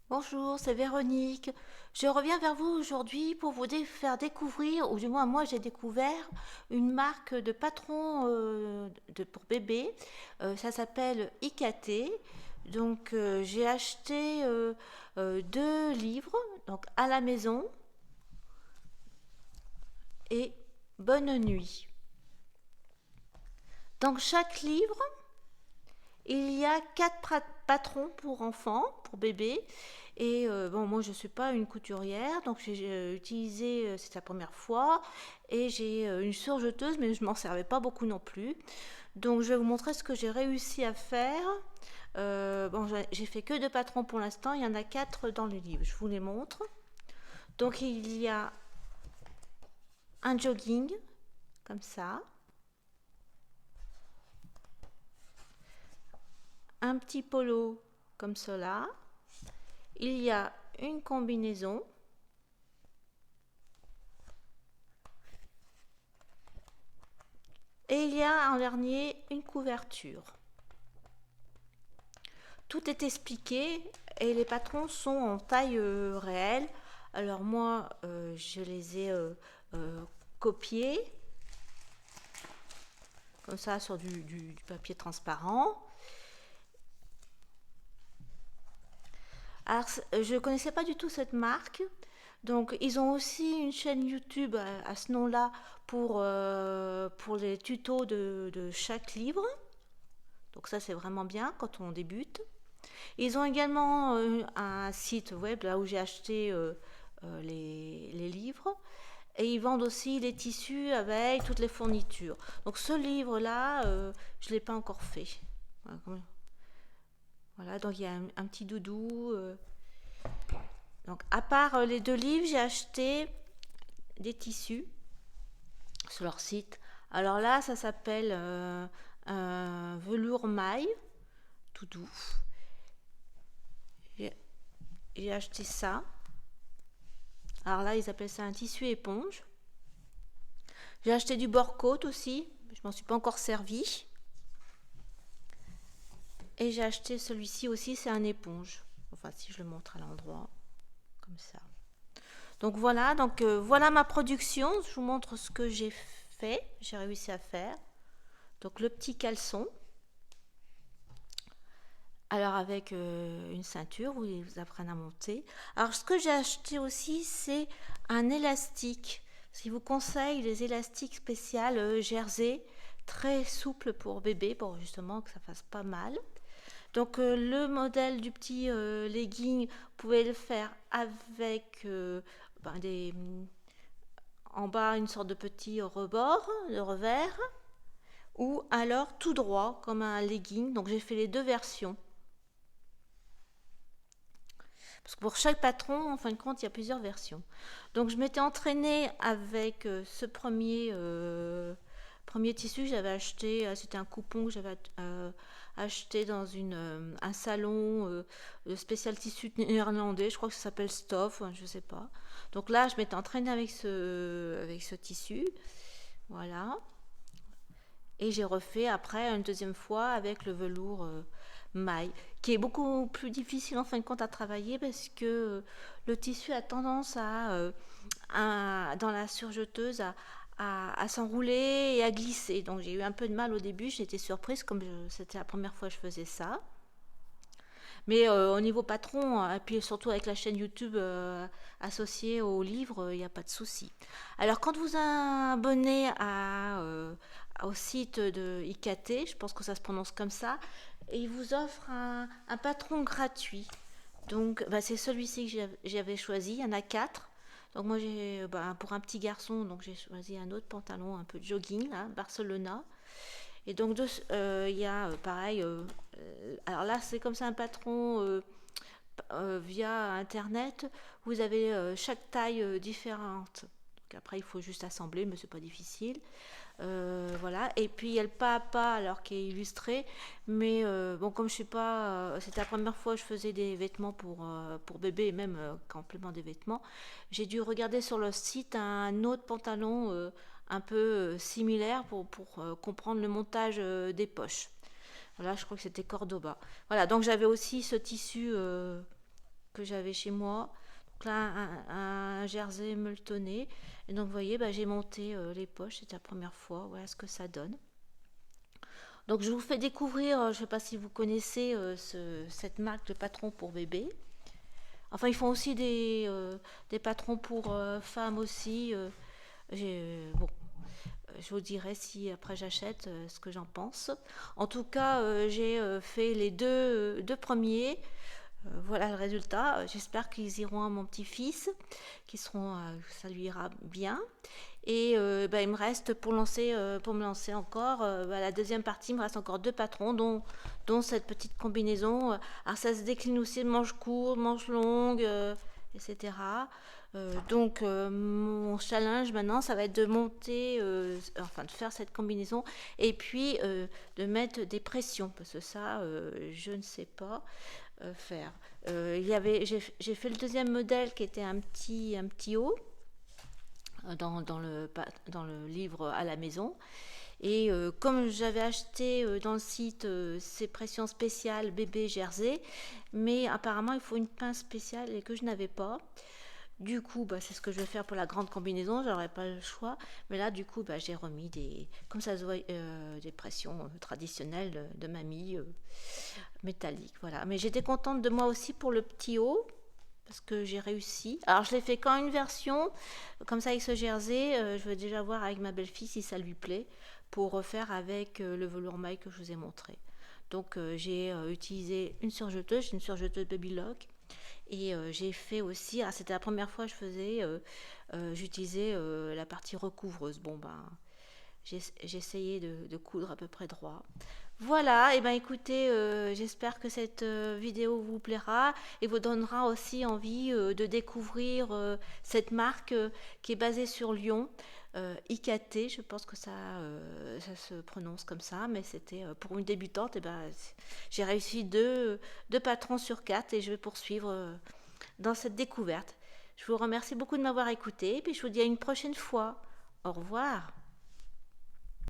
Bonjour, c'est Véronique. Je reviens vers vous aujourd'hui pour vous faire découvrir, ou du moins moi j'ai découvert, une marque de patron pour bébé. Ça s'appelle IKT. Donc j'ai acheté deux livres, donc À la maison et Bonne nuit. Dans chaque livre, il y a quatre patrons pour enfants, pour bébés. Et bon, moi je ne suis pas une couturière, donc j'ai utilisé, c'est la première fois, et j'ai une surjeteuse, mais je m'en servais pas beaucoup non plus. Donc je vais vous montrer ce que j'ai réussi à faire. Bon, j'ai fait que deux patrons pour l'instant, il y en a quatre dans le livre, je vous les montre. Donc il y a un jogging, comme ça, un petit polo, comme cela. Il y a une combinaison. Et il y a en dernier une couverture. Tout est expliqué et les patrons sont en taille réelle. Alors moi, je les ai copiés comme ça sur du papier transparent. Alors, je ne connaissais pas du tout cette marque. Donc, ils ont aussi une chaîne YouTube à ce nom-là pour les tutos de chaque livre. Donc ça, c'est vraiment bien quand on débute. Ils ont également un site web là où j'ai acheté les livres. Et ils vendent aussi les tissus avec toutes les fournitures. Donc ce livre-là, je ne l'ai pas encore fait. Voilà, donc il y a un petit doudou. Donc à part les deux livres, j'ai acheté des tissus sur leur site. Alors là, ça s'appelle un velours maille, tout doux. J'ai acheté ça. Alors là, ils appellent ça un tissu éponge. J'ai acheté du bord-côte aussi. Je m'en suis pas encore servi. Et j'ai acheté celui-ci aussi, c'est un éponge. Enfin, si je le montre à l'endroit, comme ça. Donc voilà ma production. Je vous montre ce que j'ai réussi à faire. Donc le petit caleçon. Alors avec une ceinture, vous apprenez à monter. Alors ce que j'ai acheté aussi, c'est un élastique. Je vous conseille les élastiques spéciales jersey, très souples pour bébé, pour justement que ça fasse pas mal. Donc le modèle du petit legging, vous pouvez le faire avec en bas une sorte de petit rebord, de revers, ou alors tout droit comme un legging. Donc j'ai fait les deux versions. Parce que pour chaque patron, en fin de compte, il y a plusieurs versions. Donc je m'étais entraînée avec ce premier tissu que j'avais acheté. C'était un coupon que j'avais acheté dans un salon de spécial tissu néerlandais. Je crois que ça s'appelle Stoff, je ne sais pas. Donc là, je m'étais entraînée avec ce tissu. Voilà. Et j'ai refait après une deuxième fois avec le velours maille, qui est beaucoup plus difficile en fin de compte à travailler parce que le tissu a tendance dans la surjeteuse à s'enrouler et à glisser. Donc j'ai eu un peu de mal au début, j'étais surprise comme c'était la première fois que je faisais ça. Mais au niveau patron, et puis surtout avec la chaîne YouTube associée au livre, il n'y a pas de souci. Alors quand vous abonnez au site de IKT, je pense que ça se prononce comme ça, et il vous offre un patron gratuit. Donc bah, c'est celui-ci que j'avais choisi, il y en a quatre. Donc moi pour un petit garçon, donc j'ai choisi un autre pantalon un peu de jogging, là, Barcelona. Et donc, il y a pareil. Alors là, c'est comme ça un patron via Internet. Vous avez chaque taille différente. Donc après, il faut juste assembler, mais c'est pas difficile. Voilà. Et puis il y a le pas à pas, alors qui est illustré. Mais bon, comme je sais pas, c'était la première fois que je faisais des vêtements pour bébé et même complément des vêtements. J'ai dû regarder sur le site un autre pantalon un peu similaire pour comprendre le montage des poches. Voilà, je crois que c'était Cordoba. Voilà, donc j'avais aussi ce tissu que j'avais chez moi. Donc là, un jersey molletonné. Et donc, vous voyez, bah, j'ai monté les poches. C'était la première fois. Voilà ce que ça donne. Donc, je vous fais découvrir, je ne sais pas si vous connaissez cette marque de patrons pour bébé. Enfin, ils font aussi des patrons pour femmes aussi. Bon, je vous dirai si après j'achète ce que j'en pense. En tout cas, j'ai fait les deux premiers. Voilà le résultat. J'espère qu'ils iront à mon petit-fils, ça lui ira bien. Et bah, il me reste pour me lancer encore, bah, la deuxième partie, il me reste encore 2 patrons, dont cette petite combinaison. Alors ça se décline aussi de manches courtes, manches longues, etc. Donc mon challenge maintenant, ça va être de monter, enfin de faire cette combinaison, et puis de mettre des pressions, parce que ça, je ne sais pas faire. J'ai fait le deuxième modèle qui était un petit haut dans le livre à la maison. Et comme j'avais acheté dans le site ces pressions spéciales bébé jersey, mais apparemment il faut une pince spéciale et que je n'avais pas. Du coup, bah, c'est ce que je vais faire pour la grande combinaison, j'aurais pas le choix. Mais là, du coup, bah, j'ai remis comme ça se voit, des pressions traditionnelles de mamie, métalliques. Voilà. Mais j'étais contente de moi aussi pour le petit haut, parce que j'ai réussi. Alors, je l'ai fait qu'en une version, comme ça avec ce jersey. Je veux déjà voir avec ma belle-fille si ça lui plaît, pour refaire avec le velours maille que je vous ai montré. Donc, j'ai utilisé une surjeteuse Baby Lock. Et j'ai fait aussi, c'était la première fois que j'utilisais la partie recouvreuse. Bon, ben, j'ai essayé de coudre à peu près droit. Voilà, et ben écoutez, j'espère que cette vidéo vous plaira et vous donnera aussi envie de découvrir cette marque qui est basée sur Lyon, IKT, je pense que ça se prononce comme ça, mais c'était pour une débutante, et ben j'ai réussi deux patrons sur 4 et je vais poursuivre dans cette découverte. Je vous remercie beaucoup de m'avoir écouté et puis je vous dis à une prochaine fois. Au revoir.